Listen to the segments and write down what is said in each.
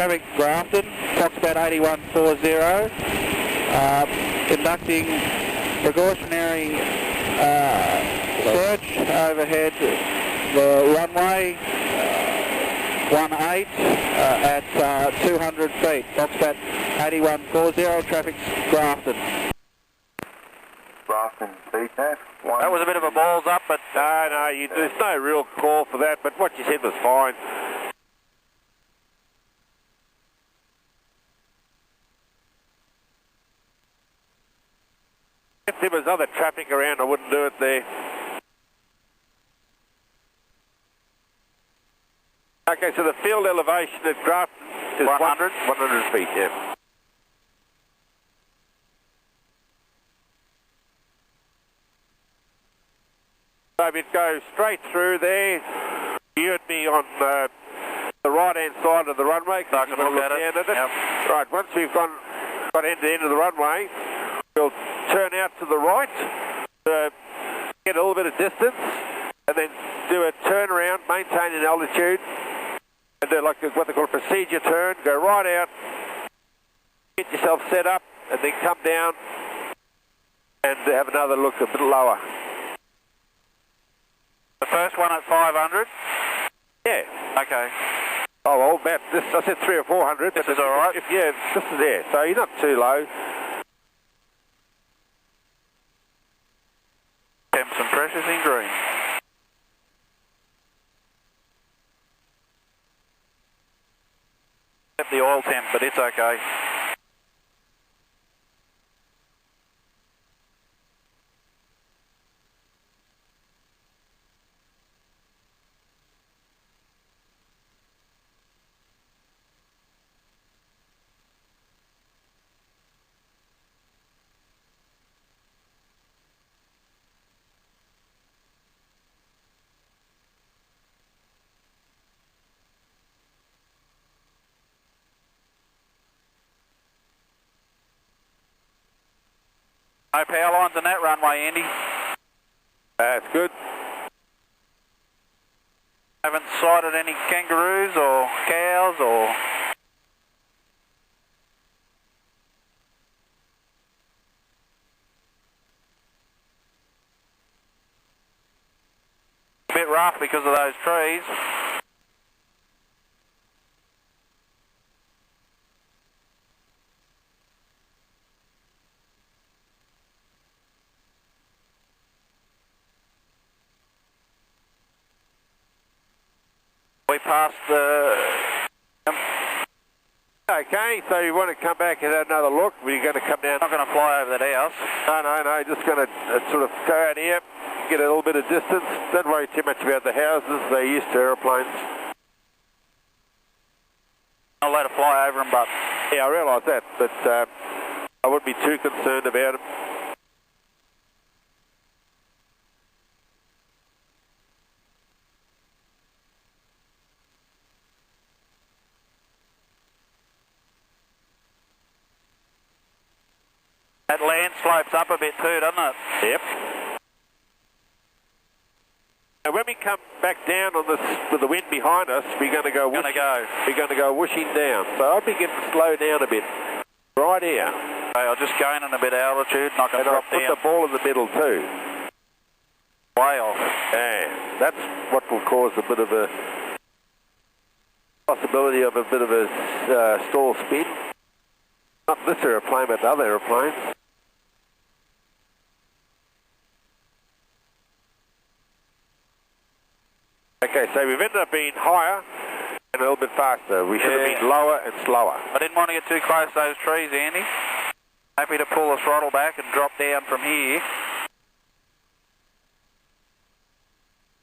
traffic Grafton, Foxbat 8140, conducting precautionary search overhead the runway 18 at 200 feet. Foxbat 8140, traffic's Grafton. Grafton, VTAC. That was a bit of a balls up, but no, there's no real call for that, but what you said was fine. If there was other traffic around, I wouldn't do it there. Okay, so the field elevation at Grafton is 100 feet, yeah. So if it goes straight through there, you and me on the right-hand side of the runway. So I can look at it. Yep. Right, once we've got end to end of the runway, we'll turn out to the right, get a little bit of distance, and then do a turnaround, maintain an altitude, and do like what they call a procedure turn, go right out, get yourself set up, and then come down and have another look a bit lower. The first one at 500? Yeah. Okay. Oh, well, about this, I said 300 or 400. This is all right? Yeah, this is there, so you're not too low. Temps and pressures in green. The oil temp, but it's okay. No power lines on that runway, Andy. That's good. Haven't sighted any kangaroos or cows or... A bit rough because of those trees. We passed the... Okay, so you want to come back and have another look? We're going to come down. Not going to fly over that house. No, just going to sort of go out here, get a little bit of distance. Don't worry too much about the houses, they're used to aeroplanes. I'll let it fly over them, but... Yeah, I realise that, but I wouldn't be too concerned about them. That land slopes up a bit too, doesn't it? Yep. Now when we come back down on this with the wind behind us, we're going to go whooshing down. So I'll begin to slow down a bit. Right here. Okay, I'll just gain in a bit of altitude and I can drop down. Put the ball in the middle too. Way off. Yeah, that's what will cause a bit of a possibility of a bit of a stall spin. Not this aeroplane, but other aeroplanes. Okay, so we've ended up being higher and a little bit faster. We should have been lower and slower. I didn't want to get too close to those trees, Andy. Happy to pull the throttle back and drop down from here.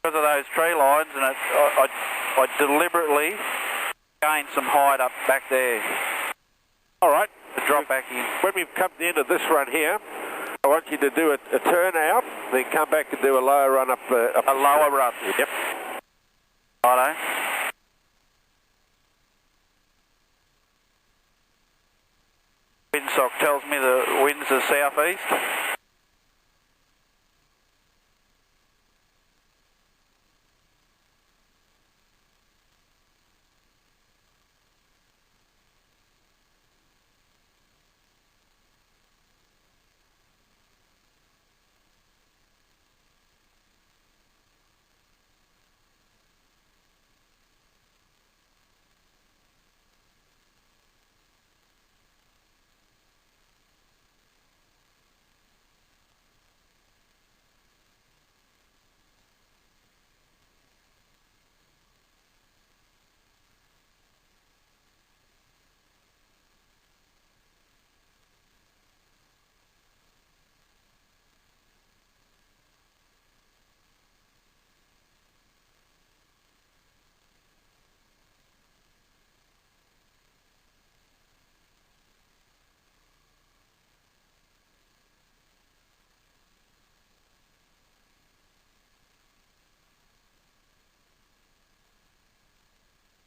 Because of those tree lines, and I deliberately gained some height up back there. All right. To drop back in. When we've come to the end of this run here, I want you to do a turn out, then come back and do a lower run up the... A lower run? Yep. Righto. Windsock tells me the winds are southeast.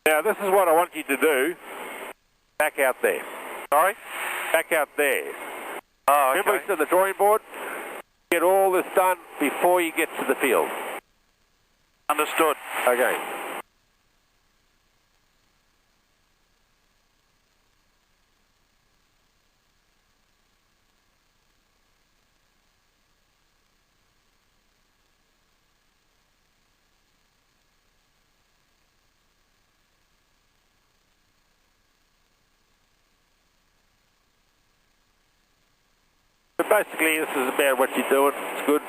Now this is what I want you to do. Back out there. Sorry? Back out there. Oh, okay. Remember we said the drawing board? Get all this done before you get to the field. Understood. Okay. But basically this is about what you're doing. It's good.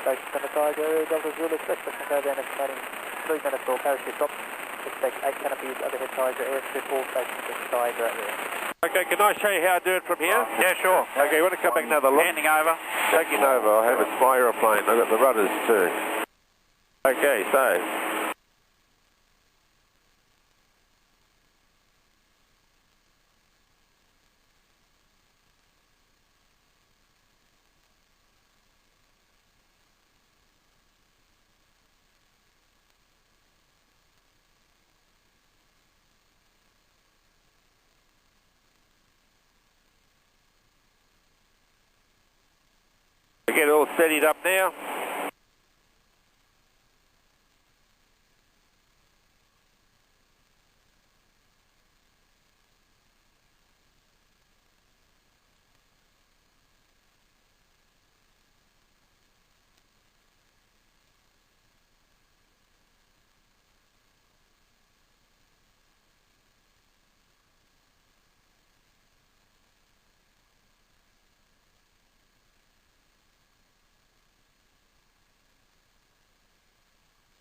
Station Center Tiger, Delta Zulu, expect to go down estimating 3 minutes or parachute drop. Expect 8 canopies overhead Tiger, airstrip, all Station Center Tiger out there. Okay, can I show you how I do it from here? Yeah, sure. Okay, you want to come back another look? Handing over. Taking over, I have it my aeroplane, I've got the rudders too. Okay, so. We get it all steadied up now.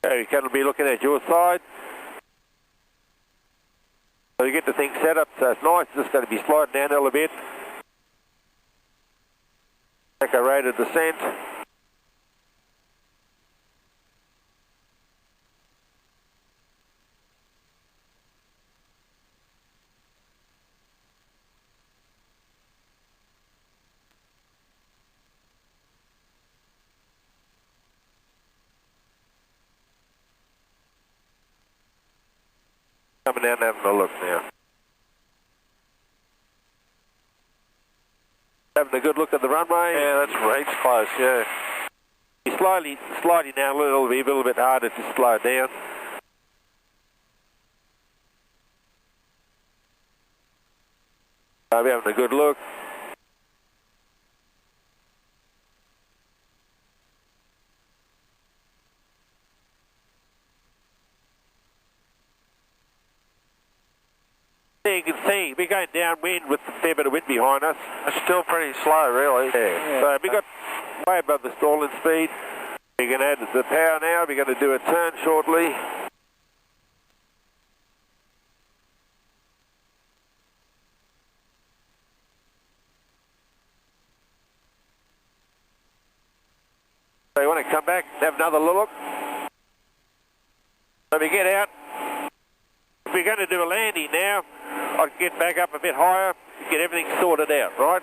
Okay, we can be looking at your side. So you get the thing set up so it's nice, it's just going to be sliding down a little bit. Take a rate of descent. Coming down and having a look now. Having a good look at the runway. Yeah, that's right. It's close, yeah. You're sliding down a little bit harder to slow down. So we're having a good look. There you can see we're going downwind with a fair bit of wind behind us. It's still pretty slow, really. Yeah. So we got way above the stalling speed. We're going to add the power now. We're going to do a turn shortly. So you want to come back and have another look? So we get out. If we're going to do a landing now, I'd get back up a bit higher, get everything sorted out, right?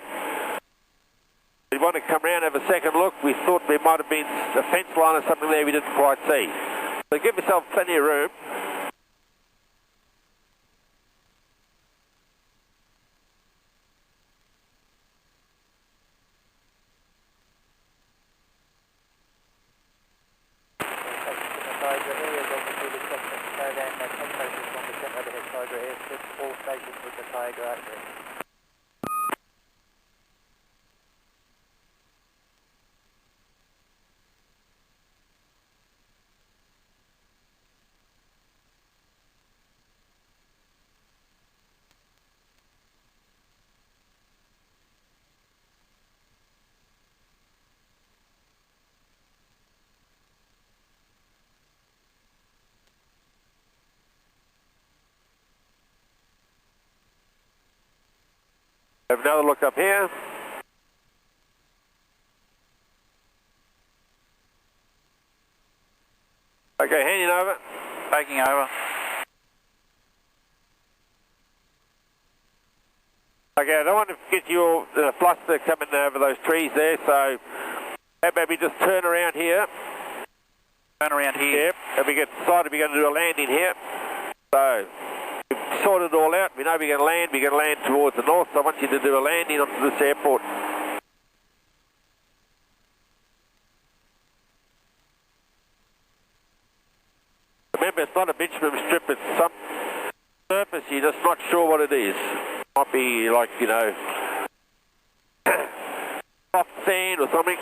We want to come around and have a second look. We thought there might have been a fence line or something there we didn't quite see. So give yourself plenty of room. All stations with the Tiger out there. Have another look up here. Okay, handing over. Taking over. Okay, I don't want to get your fluster coming over those trees there, so maybe just turn around here. Turn around here. Yep, and we decided we're going to do a landing here. So, we've sorted it all out. We know we're going to land towards the north, so I want you to do a landing onto this airport. Remember, it's not a bitumen strip, it's some surface, you're just not sure what it is. Might be like, you know, soft sand or something.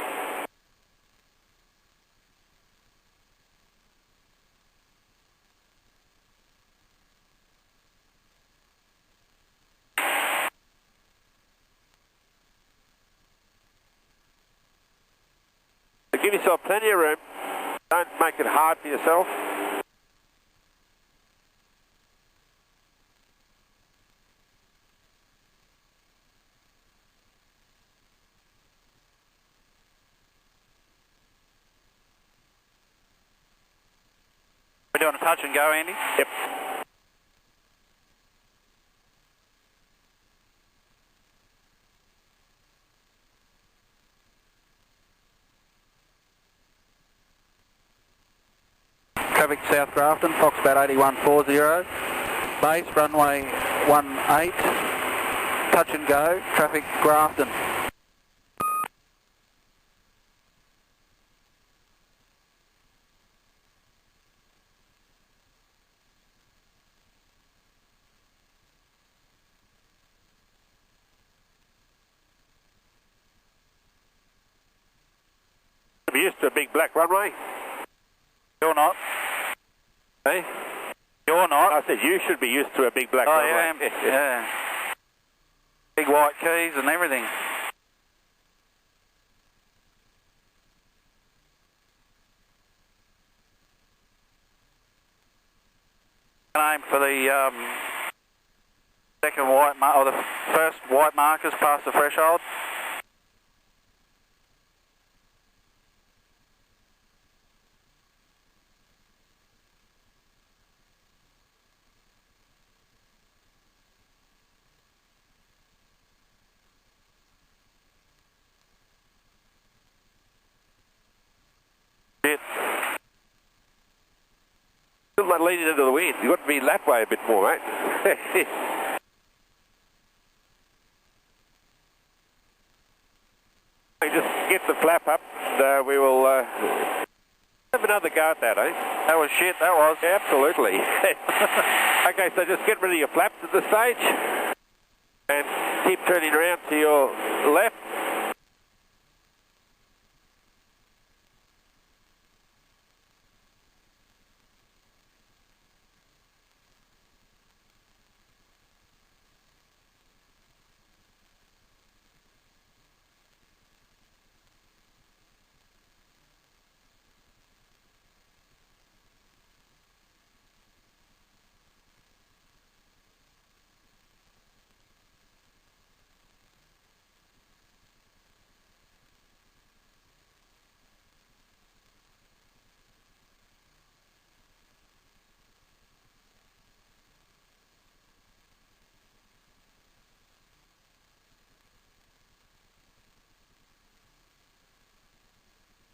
So give yourself plenty of room. Don't make it hard for yourself. We're doing a touch and go, Andy? Yep. Traffic South Grafton, Foxbat 8140. Base runway 18. Touch and go, traffic Grafton. You're used to a big black runway? You're not. Hey? You're not. I said you should be used to a big black runway. Yeah, yeah. Big white keys and everything. Aim for the second white or the first white markers past the threshold. Still not leading into the wind. You've got to be that way a bit more, mate. Just get the flap up and we will have another go at that, eh? That was shit, that was. Yeah, absolutely. Okay, so just get rid of your flaps at this stage and keep turning around to your left.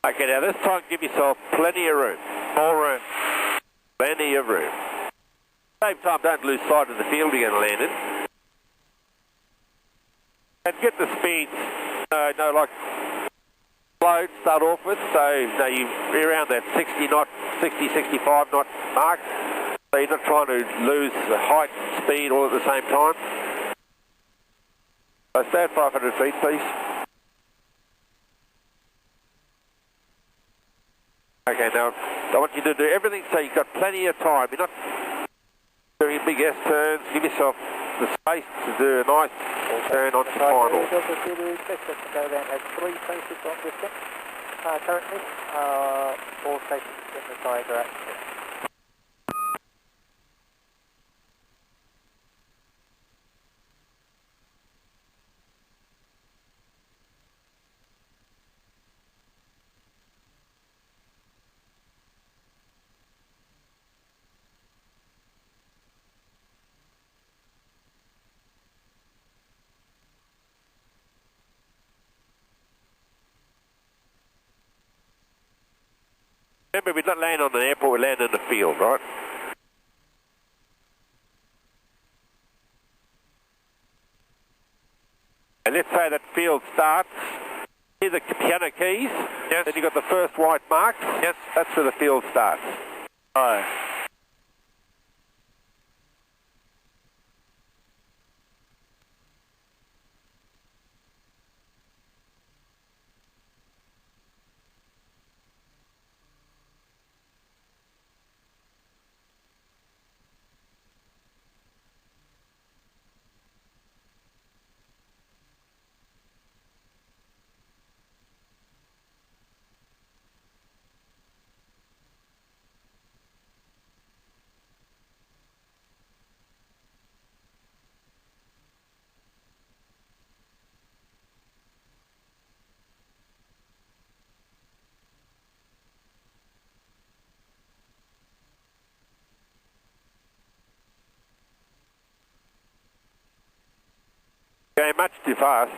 Okay, now this time give yourself plenty of room. More room. Plenty of room. Same time, don't lose sight of the field you're going to land in. And get the speeds, like slow to start off with, so you're around that 60 knot, 60, 65 knot mark. So you're not trying to lose the height and speed all at the same time. So stay at 500 feet, please. Okay, now I want you to do everything so you've got plenty of time. You're not doing big S-turns. Give yourself the space to do a nice turn on final. Currently, all stations in the side are active. remember, we'd not land on the airport, we land in the field, right? And let's say that field starts, here's the piano keys, Yes. then you've got the first white mark, Yes. that's where the field starts. Oh. Going much too fast.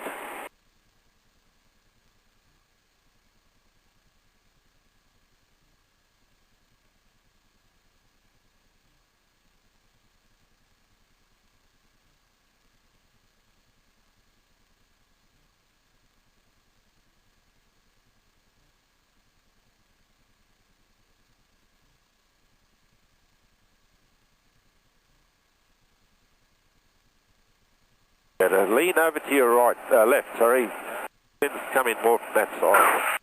Better lean over to your right, left, sorry. Winds coming more from that side.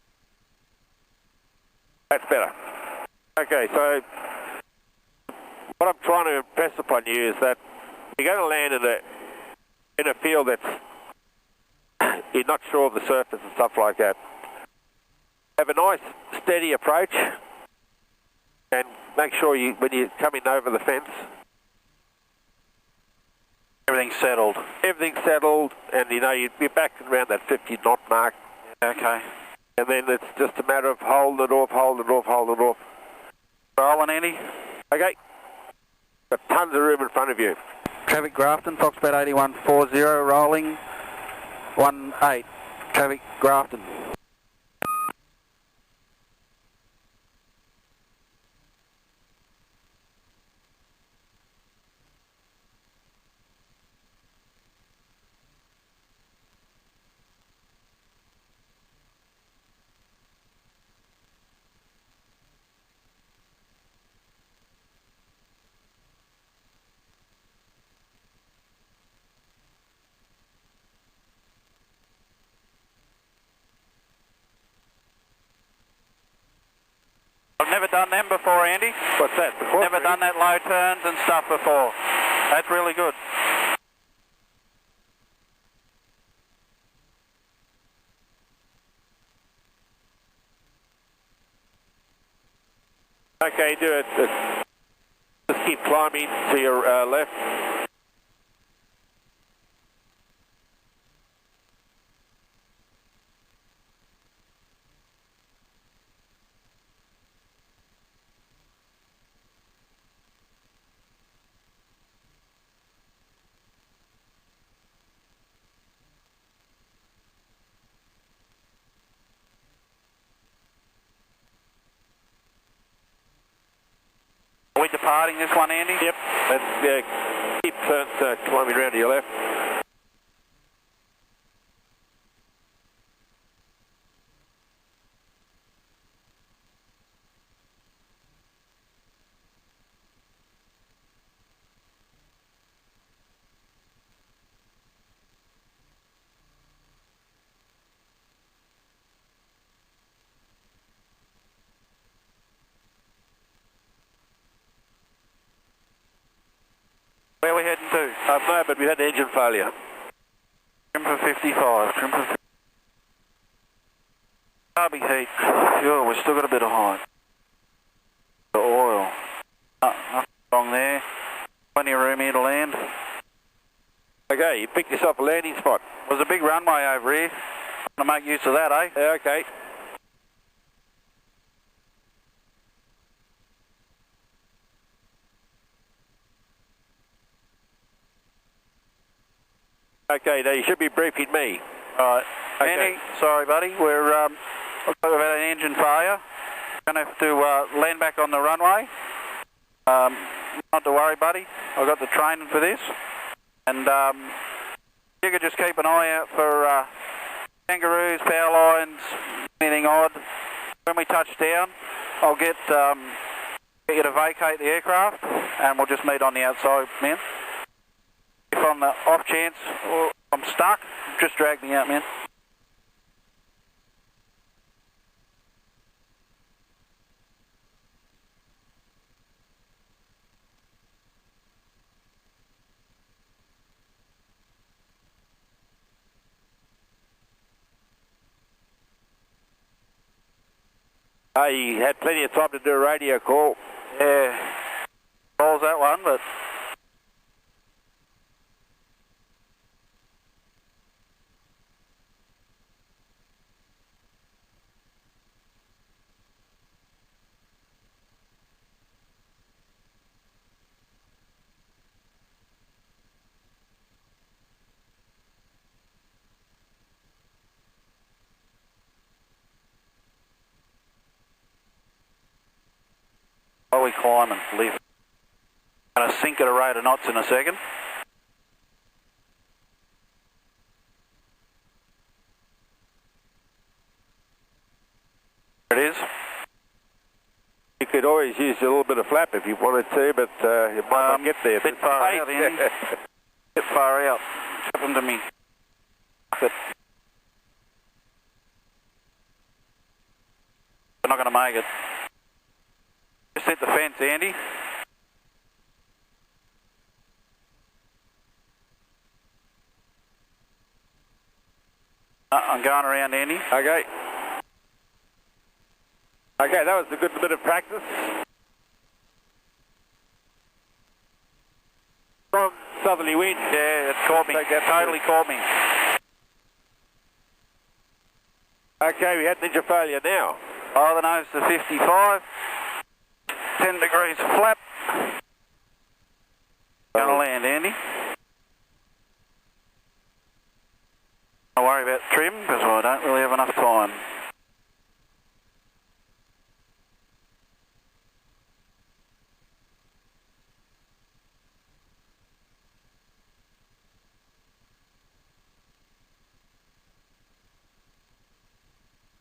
That's better. Okay, so what I'm trying to impress upon you is that you're going to land in a field that's you're not sure of the surface and stuff like that. Have a nice steady approach and make sure you, when you're coming over the fence, Everything's settled. everything's settled, and you know you're back around that 50 knot mark, Okay. and then it's just a matter of holding it off, holding it off, holding it off. Rolling, Andy. Okay, got tons of room in front of you. Traffic Grafton, Foxbat 8140, rolling 18. Traffic Grafton. I've never done them before, Andy. What's that? The Never done that low turns and stuff before. That's really good. Okay, do it. Just keep climbing to your left. Are we departing this one, Andy? Yep, and keep climbing around to your left. Where are we heading to? No, but we had engine failure. Trim for 55. Trim for 50. Derby heat. Sure, we've still got a bit of height. The oil. Nothing wrong there. Plenty of room here to land. Okay, you picked yourself a landing spot. There's a big runway over here. I'm going to make use of that, eh? Yeah, okay. Okay, now you should be briefing me. Alright. Okay. Andy, sorry buddy, we've had an engine failure. Gonna have to land back on the runway. Not to worry, buddy. I've got the training for this. And you could just keep an eye out for kangaroos, power lines, anything odd. When we touch down, I'll get you to vacate the aircraft, and we'll just meet on the outside, man. If on the off chance I'm stuck, just drag me out, man. He had plenty of time to do a radio call. Yeah, calls that one, but while we climb and live. Going to sink at a rate of knots in a second. There it is. You could always use a little bit of flap if you wanted to, but you might not get there. Bit far out, Andy. Bit far out. What's happened to me? We're not going to make it. Just hit the fence, Andy. I'm going around, Andy. Okay. Okay, that was a good bit of practice. Strong southerly wind. Yeah, it caught me. Totally caught me. Okay, we had ninja failure now. Oh, the nose to 55. 10 degrees of flap. Going to land, Andy. Don't worry about trim, because I don't really have enough time.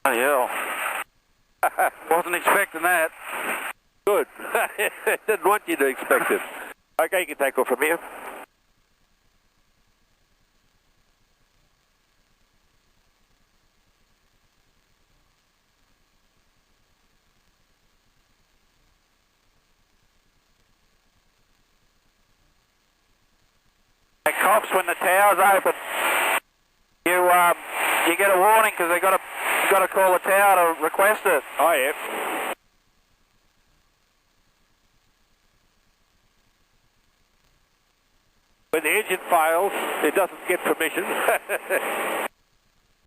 Bloody hell. Wasn't expecting that. Good. Didn't want you to expect it. Okay, you can take off from here. The cops, when the tower's open, you get a warning because you've got to call the tower to request it. Oh, yeah. When the engine fails, it doesn't get permission.